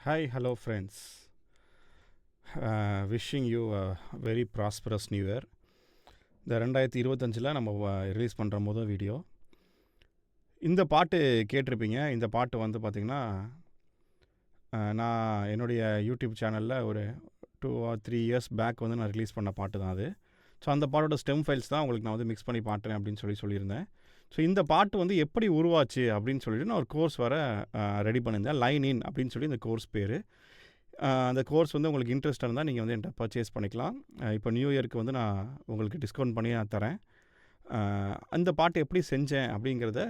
Hi, hello friends. Wishing you a very prosperous new year. இந்த 2025 நம்ம release பண்ணுற முதல் வீடியோ. இந்த பாட்டு கேட்டிருப்பீங்க. இந்த பாட்டு வந்து பார்த்திங்கன்னா நான் என்னுடைய யூடியூப் சேனலில் ஒரு 2 or 3 years பேக் வந்து நான் ரிலீஸ் பண்ண பாட்டு தான் அது. ஸோ அந்த பாட்டோட ஸ்டெம் ஃபைல்ஸ் தான் உங்களுக்கு நான் வந்து மிக்ஸ் பண்ணி பாட்டுறேன் அப்படின்னு சொல்லியிருந்தேன். ஸோ இந்த பாட்டு வந்து எப்படி உருவாச்சு அப்படின்னு சொல்லிட்டு நான் ஒரு கோர்ஸ் வர ரெடி பண்ணியிருந்தேன். லைன் இன் அப்படின்னு சொல்லி இந்த கோர்ஸ் பேர். அந்த கோர்ஸ் வந்து உங்களுக்கு இன்ட்ரெஸ்ட்டாக இருந்தால் நீங்கள் வந்து என்கிட்ட பர்ச்சேஸ் பண்ணிக்கலாம். இப்போ நியூ இயருக்கு வந்து நான் உங்களுக்கு டிஸ்கவுண்ட் பண்ணி நான் தரேன். அந்த பாட்டு எப்படி செஞ்சேன் அப்படிங்கிறத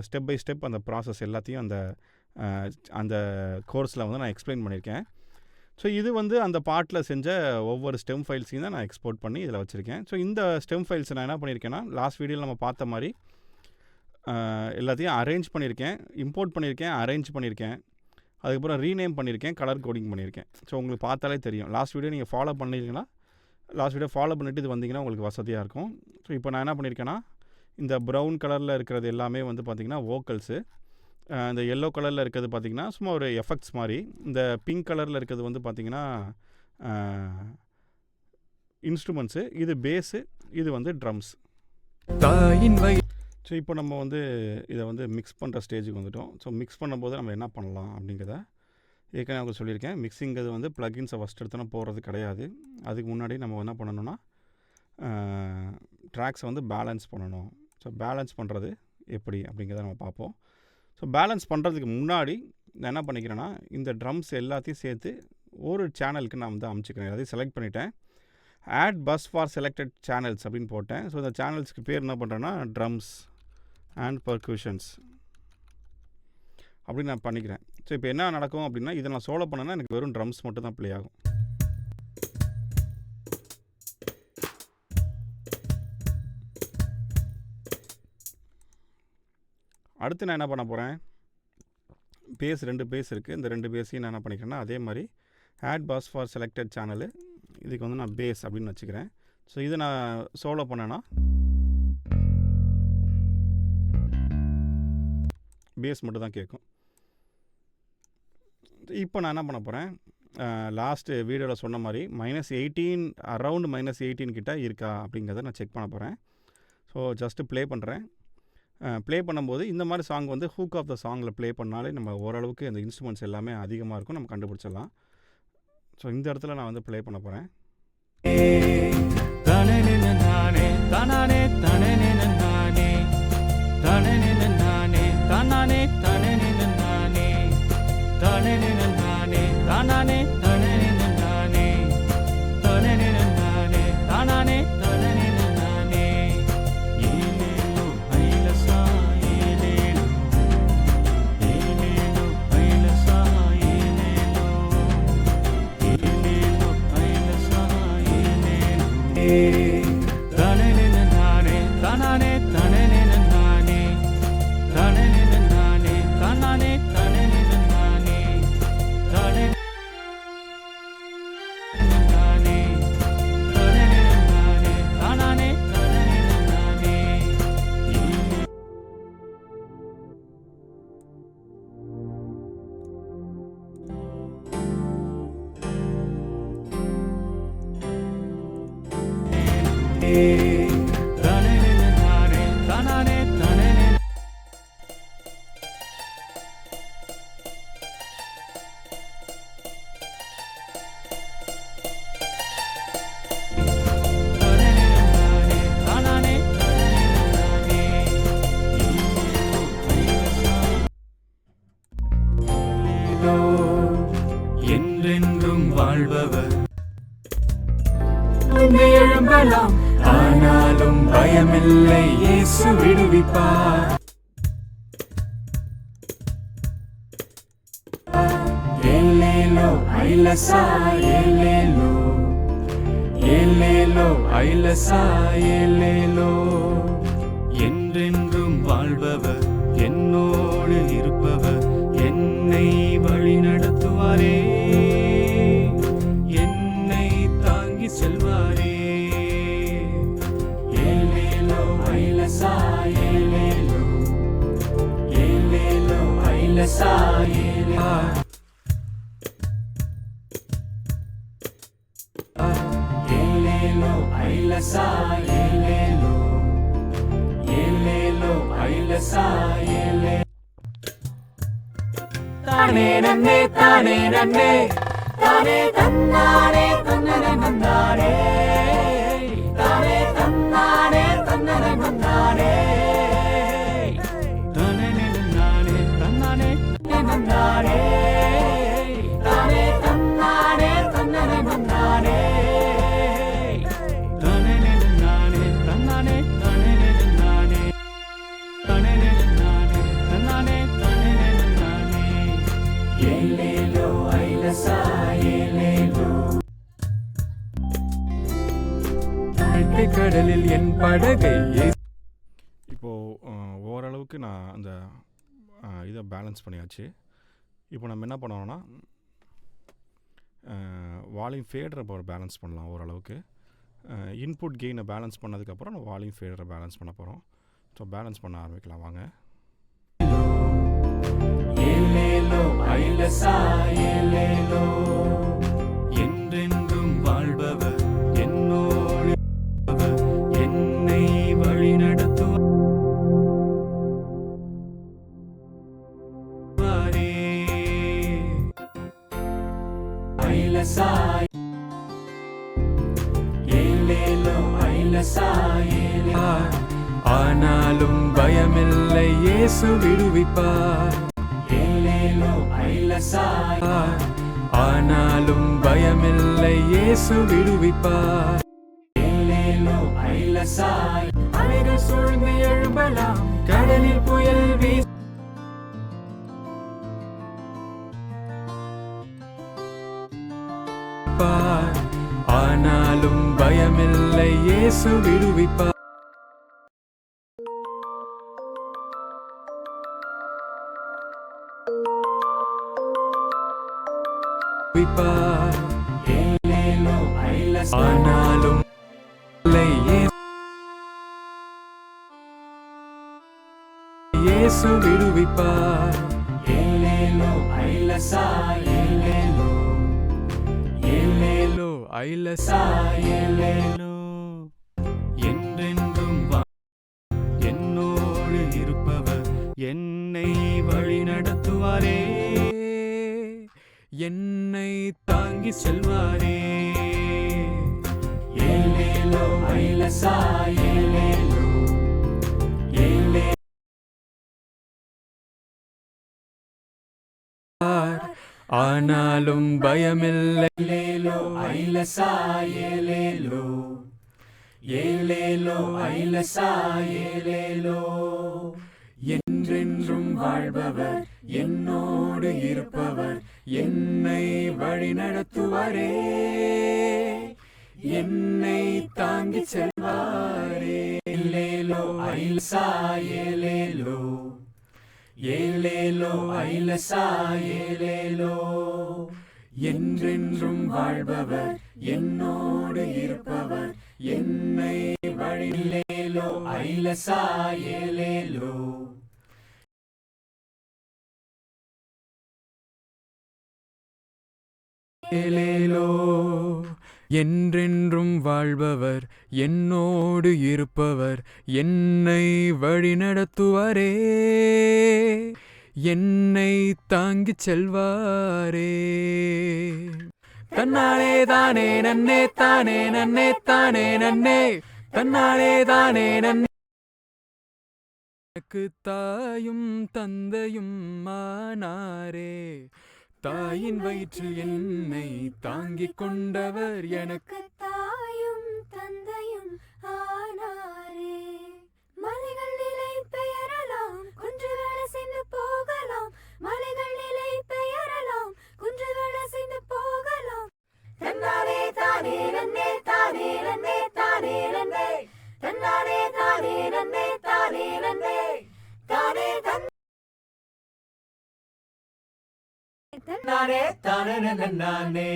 ஸ்டெப் பை ஸ்டெப் அந்த ப்ராசஸ் எல்லாத்தையும் அந்த கோர்ஸில் வந்து நான் எக்ஸ்பிளைன் பண்ணியிருக்கேன். ஸோ இது வந்து அந்த பாட்டில் செஞ்ச ஒவ்வொரு ஸ்டெம் ஃபைல்ஸையும் தான் நான் எக்ஸ்போர்ட் பண்ணி இதில் வச்சுருக்கேன். ஸோ இந்த ஸ்டெம் ஃபைல்ஸ் நான் என்ன பண்ணியிருக்கேன்னா, லாஸ்ட் வீடியோவில் நம்ம பார்த்த மாதிரி எல்லாத்தையும் அரேஞ்ச் பண்ணியிருக்கேன், இம்போர்ட் பண்ணியிருக்கேன், அரேஞ்ச் பண்ணியிருக்கேன், அதுக்கப்புறம் ரீநேம் பண்ணியிருக்கேன், கலர் கோடிங் பண்ணியிருக்கேன். ஸோ உங்களுக்கு பார்த்தாலே தெரியும். லாஸ்ட் வீடியோ நீங்கள் ஃபாலோ பண்ணிங்கன்னா, லாஸ்ட் வீடியோ ஃபாலோ பண்ணிவிட்டு இது வந்தீங்கன்னா உங்களுக்கு வசதியாக இருக்கும். ஸோ இப்போ நான் என்ன பண்ணியிருக்கேன்னா, இந்த ப்ரௌன் கலரில் இருக்கிறது எல்லாமே வந்து பார்த்திங்கன்னா வோக்கல்ஸு, இந்த எல்லோ கலரில் இருக்கிறது பார்த்திங்கன்னா சும்மா ஒரு எஃபெக்ட்ஸ் மாதிரி, இந்த பிங்க் கலரில் இருக்கிறது வந்து பார்த்திங்கன்னா இன்ஸ்ட்ருமெண்ட்ஸு, இது பேஸு, இது வந்து ட்ரம்ஸ். ஸோ இப்போ நம்ம வந்து இதை வந்து மிக்ஸ் பண்ணுற ஸ்டேஜுக்கு வந்துவிட்டோம். ஸோ மிக்ஸ் பண்ணும்போது நம்ம என்ன பண்ணலாம் அப்படிங்கிறத ஏற்கனவே அவங்க சொல்லியிருக்கேன். மிக்சிங்கிறது வந்து ப்ளகின்ஸை ஃபஸ்ட் எடுத்தோன்னா போடுறது கிடையாது. அதுக்கு முன்னாடி நம்ம என்ன பண்ணணும்னா, ட்ராக்ஸை வந்து பேலன்ஸ் பண்ணணும். ஸோ பேலன்ஸ் பண்ணுறது எப்படி அப்படிங்கிறத நம்ம பார்ப்போம். ஸோ பேலன்ஸ் பண்ணுறதுக்கு முன்னாடி நான் என்ன பண்ணிக்கிறேன்னா, இந்த ட்ரம்ஸ் எல்லாத்தையும் சேர்த்து ஒரு சேனலுக்கு நான் வந்து அமைச்சிக்கிறேன். எல்லாத்தையும் செலக்ட் பண்ணிவிட்டேன். Add bus for selected channels அப்படின்னு போட்டேன். ஸோ இந்த சேனல்ஸ்க்கு பேர் என்ன பண்ணுறேன்னா, ட்ரம்ஸ் அண்ட் பர்க்யூஷன்ஸ் அப்படின்னு நான் பண்ணிக்கிறேன். ஸோ இப்போ என்ன நடக்கும் அப்படின்னா, இதை நான் சோலோ பண்ணேன்னா எனக்கு வெறும் ட்ரம்ஸ் மட்டும் தான் ப்ளே ஆகும். அடுத்து நான் என்ன பண்ண போகிறேன், பேஸ் 2 பேஸ் இருக்குது. இந்த 2 பேஸையும் நான் என்ன பண்ணிக்கிறேன்னா, அதே மாதிரி add bus for selected channel, இதுக்கு வந்து நான் பேஸ் அப்படின்னு வச்சுக்கிறேன். ஸோ இதை நான் சோலோ பண்ணேன்னா பேஸ் மட்டும் தான் கேட்கும். இப்போ நான் என்ன பண்ண போகிறேன், லாஸ்ட்டு வீடியோவில் சொன்ன மாதிரி -18 அரவுண்ட் -18 கிட்ட இருக்கா அப்படிங்கிறத நான் செக் பண்ண போகிறேன். ஸோ ஜஸ்ட்டு ப்ளே பண்ணுறேன். ப்ளே பண்ணும்போது இந்த மாதிரி சாங் வந்து ஹூக் ஆஃப் த சாங்கில் ப்ளே பண்ணாலே நம்ம ஓரளவுக்கு அந்த இன்ஸ்ட்ருமெண்ட்ஸ் எல்லாமே அதிகமாக இருக்கும், நம்ம கண்டுபிடிச்சிடலாம். ஸோ இந்த இடத்துல நான் வந்து ப்ளே பண்ண போகிறேன். என்றென்றும் வாழ்பவர் எழும்பலாம், ஆனாலும் பயமில்லை, இயேசு விடுவிப்பார். ஏலேலோ ஐலசா ஏலேலோ, ஏலேலோ ஐலசா ஏலேலோ. என்றென்றும் வாழ்பவர், என்னோடு இருப்பவர், என்னை வழி நடத்துவாரே, என்னை தாங்கி செல்வாரே. ஏலேலோ ஐலசா ஏலேலோ, ஏலேலோ ஐலசா ஏலேலோ. ஐலசா ஏலேலோ ஏலேலோ ஐலசா ஏலே தானே நன்னே தானே நன்னே தானே தன்னானே தன்னனே நன்னானே தானே தன்னானே தன்னனே நன்னானே தானே நன்னானே தன்னானே நன்னானே தானே தன்னானே தன்னனே நன்னானே தானே நன்னானே தன்னானே தானே நன்னானே தானே நன்னானே தன்னானே தானே நன்னானே ஏலேலோ ஐலசா ஏலேலோ கடலில் என் படகை இப்போது ஓரளவுக்கு நான் அந்த இதை பேலன்ஸ் பண்ணியாச்சு. இப்போ நம்ம என்ன பண்ணோம்னா வால்யூம் ஃபேடரை இப்போ பேலன்ஸ் பண்ணலாம் ஓரளவுக்கு. இன்புட் கெயினை பேலன்ஸ் பண்ணதுக்கப்புறம் நம்ம வால்யூம் ஃபேடரை பேலன்ஸ் பண்ண போகிறோம். ஸோ பேலன்ஸ் பண்ண ஆரம்பிக்கலாம் வாங்க. ஏலேலோ ஐலசா ஏலேலோ என்றென்றும் வாழ்பவர் என்னோடு இருப்பவர், என்னை வழிநடத்துவாரே. ஐலசா ஏலேலோ ஐலசா ஏலேலோ ஆனாலும் பயமில்லை இயேசு விடுவிப்பார். ஏலேலோ ஐலசா ஆனாலும் பயமில்லை இயேசு விடுவிப்பார். ஏலேலோ ஐலசா அலைகள் சூழ்ந்து எழும்பலாம், கடலில் புயல் வீசுவார். ஆனாலும் பயமில்லை இயேசு விடுவிப்பார். ஏலேலோ ஐலசா ஆனாலும் இயேசு விடுவிப்பார். ஏலேலோ ஐலசா ஏலேலோ ஏலேலோ ஐலசா ஏலேலோ என்றென்றும் என்னோடு இருப்பவர், என்னை வழிநடத்துவாரே. என்னை தாங்கி செல்வாரே. ஏலேலோ ஐலசா ஏலேலோ ஏலே ஆனாலும் பயமில்லை. ஏலேலோ ஐலசா ஏலேலோ ஏலேலோ ஐலசா ஏலேலோ என்றென்றும் வாழ்பவர், என்னோடு இருப்பவர், என்னை வழிநடத்துவாரே. என்னை தாங்கி செல்வாரே. ஏலேலோ ஐலசா ஏலேலோ ஏலேலோ ஐலசா ஏலேலோ என்றென்றும் வாழ்பவர், என்னோடு இருப்பவர், என்னை வழிலேலோ ஐலசா ஏலேலோ ஏலேலோ என்றென்றும் வாழ்பவர், என்னோடு இருப்பவர், என்னை வழிநடத்துவாரே. என்னை தாங்கிச் செல்வாரே. தன்னானே தானே நன்னே தானே நன்னே தானே நன்னே தன்னானே தானே நன்னே. எனக்கு தாயும் தந்தையும் ஆனாரே. தாயின் வயிற்றில் என்னை தாங்கிக் கொண்டவர், எனக்கு தாயும் தந்தையும் ஆனாரே. மலைகள் நிலை பெயரலாம், குன்றுகள் அசைந்து போகலாம். மலைகள் நிலை பெயரலாம், குன்றுகள் அசைந்து போகலாம். தன்னானே தானே நன்னே தானே நன்னே தானே நன்னே தன்னானே தானே நன்னே தானே நன்னே தானே தன்னானே தானே நன்னானே.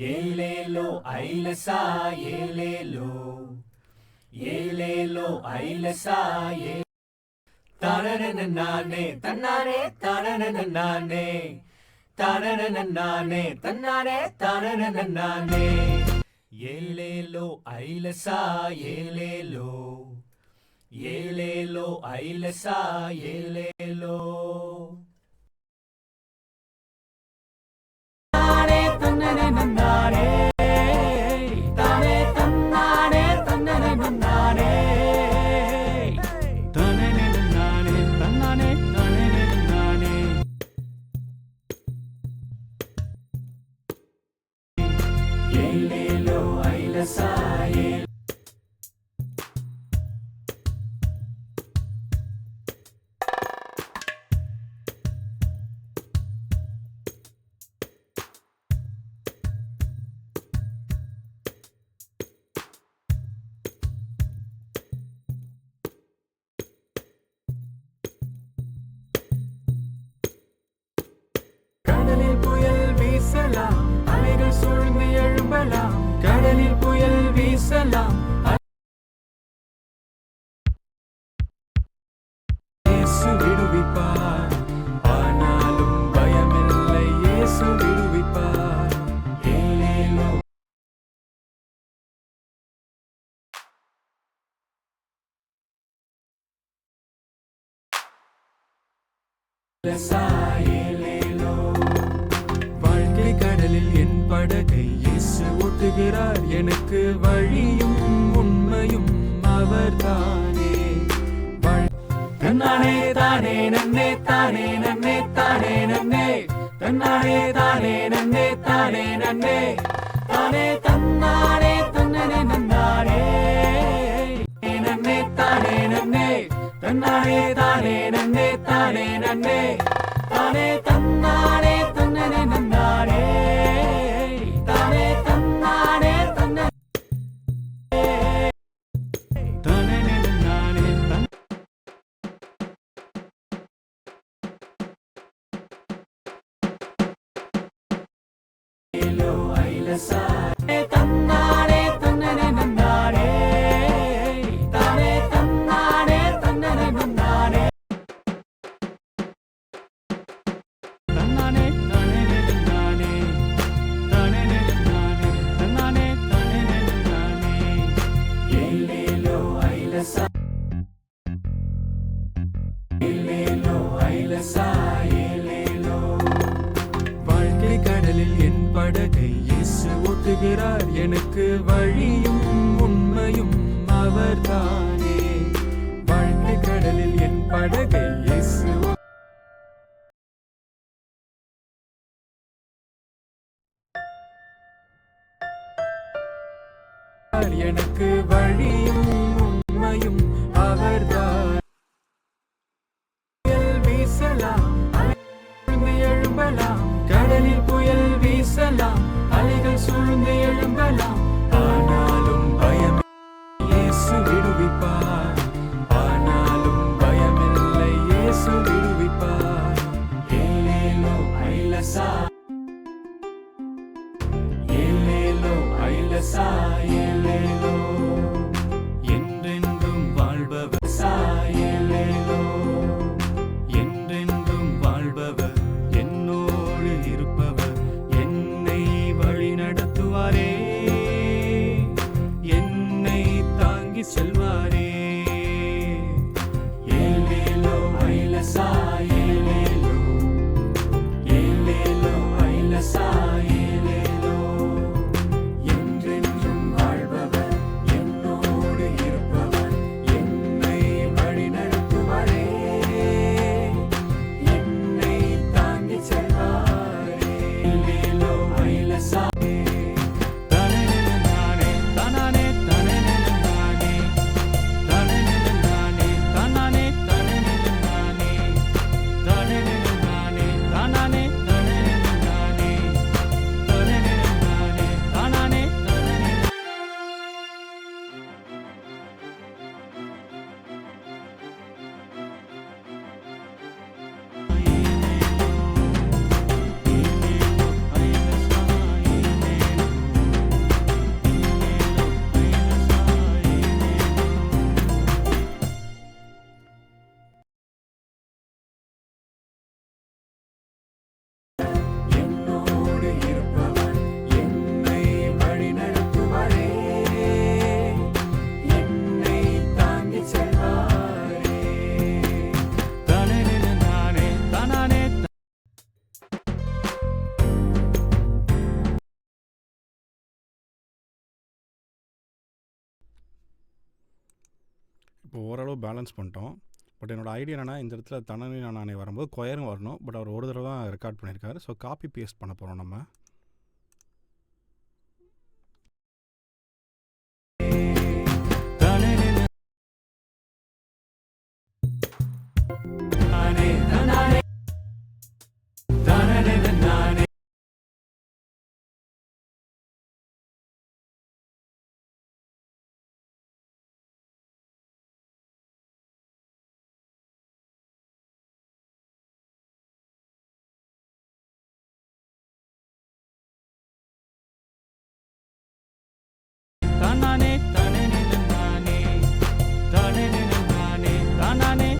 ஏலேலோ ஐலசா ஏலேலோ ஏலேலோ ஐலசா ஏ தானே நன்னானே தன்னானே தானே நன்னானே தானே நன்னானே தன்னானே தானே நன்னானே. ஏலேலோ ஐலசா ஏலேலோ ஏலேலோ ஐலசா ஏலேலோ தானே தன்னனே நன்னாரே தானே தன்னானே தன்னனே நன்னாரே தானே நன்னானே தன்னானே தானே நன்னானே ஏலேலோ ஐலசா கடலில் புயல் வீசலாம் அலைகள் சூழ்ந்து எழும்பலாம் கடலில் புயல் வீசலாம் இயேசு விடுவிப்பார் ஆனாலும் பயமில்லை இயேசு விடுவிப்பார் ஏலேலோ ஏலேலோ வாழ்க்கை கடலில் என் படகை இயேசு ஓட்டுகிறார் எனக்கு வழியும் உண்மையும் அவர்தானே தன்னானே தானே நன்னே தானே நன்னே தானே நன்னே தன்னானே தானே நன்னே தானே நன்னே தானே தன்னானே தன்னனே நன்னானே நன்னே தானே நன்னே தன்னானே தானே நன்னே தானே நன்னே தானே தன்னானே தன்னனே நன்னானே தானே தன்னானே தன்னனே தானே நன்னானே தன் ஏலேலோ ஐலசா தன்னானே தன்னனே நன்னானே தானே தன்னானே தன்னனே நன்னானே தன்னானே தானே நன்னானே தானே நன்னானே தன்னானே தானே நன்னானே ஏலேலோ ஐலசா ஏலேலோ ஐலசா ஏலேலோ வாழ்க்கை கடலில் என் படகை இயேசு ஓட்டுகிறார் எனக்கு வழியும் உண்மையும் அவர்தானே வாழ்க்கை கடலில் என் படகை இயேசு எனக்கு வழியும் உண்மையும் அவர்தான் புயல் வீசலாம் சூழ்ந்து எழும்பலாம் கடலில் புயல் வீசலாம் அலைகள் சூழ்ந்து எழும்பலாம் ஆனாலும் பயம் இயேசு விடுவிப்பார் ஆனாலும் பயமில்லை இயேசு விடுவிப்பார் ஏலேலோ ஐலசா ஏலேலோ ஐலசா ஏலேலோ என்றென்றும் வாழ்பவர் ஏலேலோ என்றென்றும் வாழ்பவர் என்னோடு இருப்பவர் என்னை வழி நடத்துவாரே என்னை தாங்கி செல்வாரே ஏலேலோ ஐலசா ஏலேலோ ஏலேலோ ஐலசா ஏலேலோ என்றென்றும் வாழ்பவர் இப்போ ஓரளவு பேலன்ஸ் பண்ணிட்டோம். பட் என்னோட ஐடியா என்னென்னா, இந்த இடத்துல தனனே நானே வரும்போது கொயரும் வரணும். பட் அவர் ஒரு தடவை தான் ரெக்கார்ட் பண்ணியிருக்காரு. ஸோ காப்பி பேஸ்ட் பண்ண போகிறோம் நம்ம. தானே தானே நானே தானே நானே தானே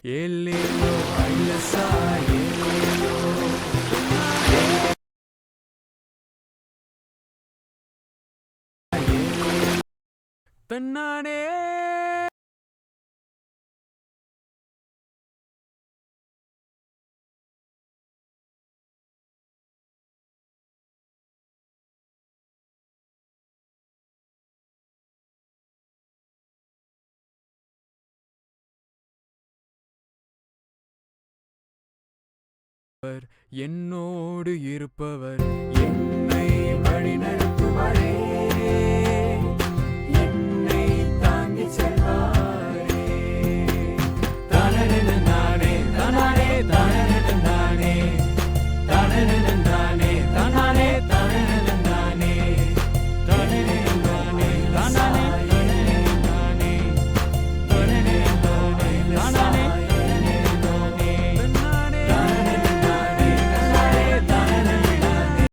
Eleno, Ailasa, Eleno. தன்னானே என்னோடு இருப்பவர் என்னை வழிநடத்துவாரே, என்னை தாங்கி செல்வாரே. தானே நானே தானே தானே நானே தானே நானே தானே தானே நானே தானே நானே தானே நானே தானே நானே தானே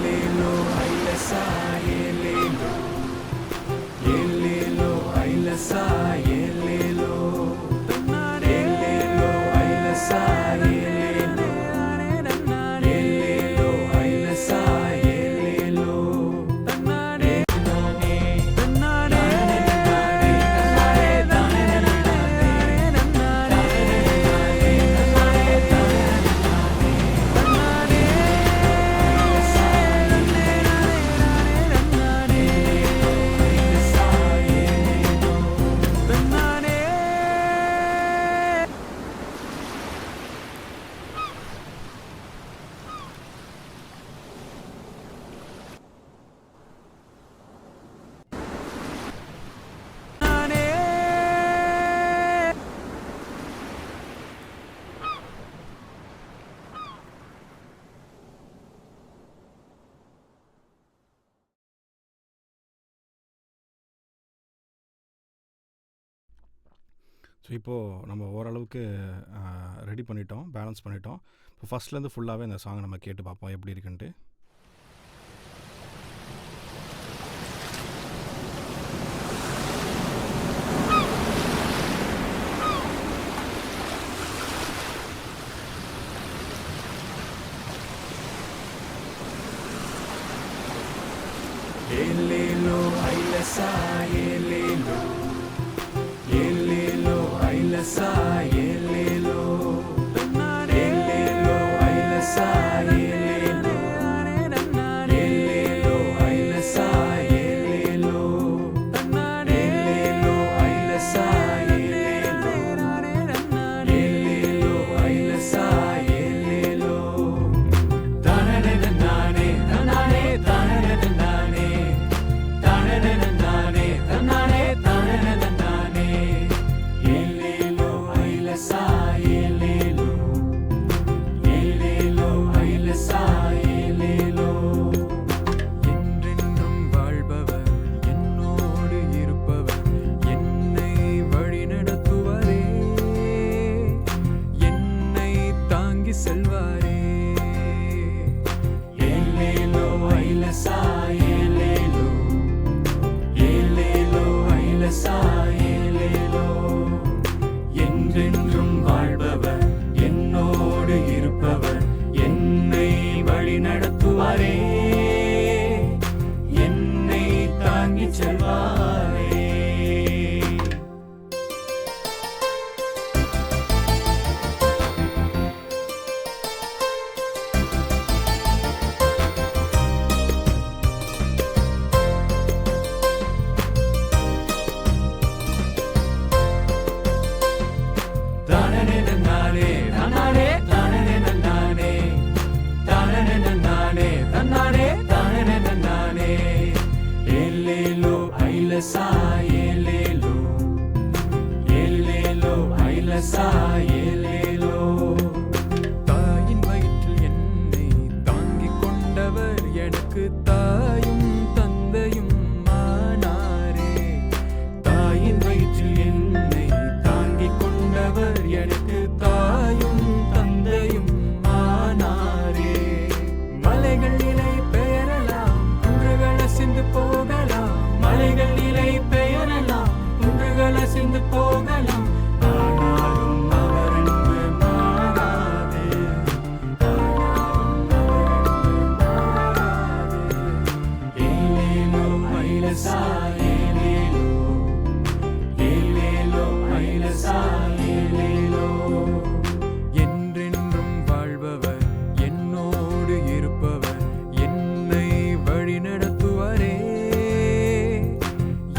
ஏலேலோ ஐலசா ஏலேலோ ஏலேலோ ஐலசா ஏலேலோ ஏலேலோ ஐலசா ஏலேலோ ஏலேலோ ஐலசா ஏலேலோ ஸோ இப்போது நம்ம ஓரளவுக்கு ரெடி பண்ணிட்டோம், பேலன்ஸ் பண்ணிட்டோம். இப்போ ஃபஸ்ட்லேருந்து ஃபுல்லாகவே இந்த சாங்கை நம்ம கேட்டு பார்ப்போம் எப்படி இருக்குன்ட்டு. ஏலேலோ ஐலசா ஏலேலோ ஏலேலோ ஐலசா ஏலேலோ ஏலேலோ ஐலசா ஏலேலோ ஏலேலோ ஐலசா ஏலேலோ ஏலேலோ ஐலசா ஏலேலோ ஏலேலோ ஐலசா ஏலேலோ தானே தானே தானே தானே தானே தானே தானே தானே தானே ஏலேலோ ஐலசா ஏலேலோ ஏலேலோ ஐலசா ஏலேலோ என்றென்றும் வாழ்பவர் என்னோடு இருப்பவர் என்னை வழிநடத்துவாரே என்னை தாங்கி செல்வாரே ஏலேலோ ஐலசா ஏலேலோ ஏலேலோ ஐலசா ஏலேலோ என்றென்றும் வாழ்பவர் என்னோடு இருப்பவர் என்னை வழி நடத்துவாரே என்னை தாங்கி செல்வாரே ஏலேலோ ஐலசா ஏலேலோ ஏலேலோ ஐலசா ஏலேலோ தாயின் வயிற்றில் என்னை தாங்கிக் கொண்டவர் எனக்கு தாயும் தந்தையும் ஆனாரே தாயின் வயிற்றில் என்னை தாங்கிக் கொண்டவர் எனக்கு தாயும் தந்தையும் ஆனாரே மலைகள் நிலை பெயரலாம் குன்றுகள் அசைந்து போகலாம் மலைகள் நிலை பெயரலாம் குன்றுகள் அசைந்து போகலாம் ஆனாலும் அவர் அன்பு மாறாது ஆனாலும் அவர் அன்பு மாறாது ஏலேலோ ஐலசா ஏலேலோ ஏலேலோ ஐலசா ஏலேலோ என்றென்றும் வாழ்பவர் என்னோடு இருப்பவர் என்னை வழி நடத்துவாரே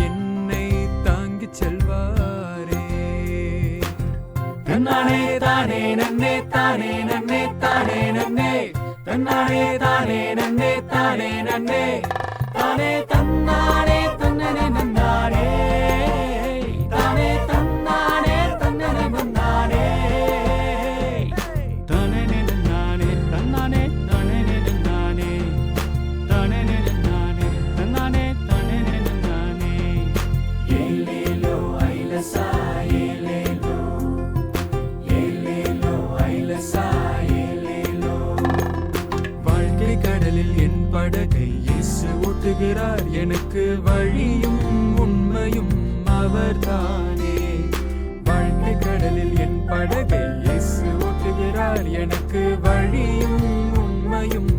என்னை தாங்கி செல்வாரே தன்னானே தானே நன்னே தானே நன்னே தானே நன்னே தன்னானே தானே நன்னே தானே நன்னே தானே தன்னானே தன்னனே நன்னானே தானே தன்னானே தன்னனே நன்னானே தானே நன்னானே தன்னானே தானே நன்னானே தானே நன்னானே தன்னானே தானே நன்னானே ஏலேலோ ஐலசா ஏலேலோ ஏலேலோ ஐலசா ஏலேலோ வாழ்க்கை கடலில் என் படகு படகை இயேசு ஓட்டுகிறார், எனக்கு வழியும் உண்மையும் அவர்தானே. வாழ்க்கை கடலில் என் படகை இயேசு ஓட்டுகிறார், எனக்கு வழியும் உண்மையும்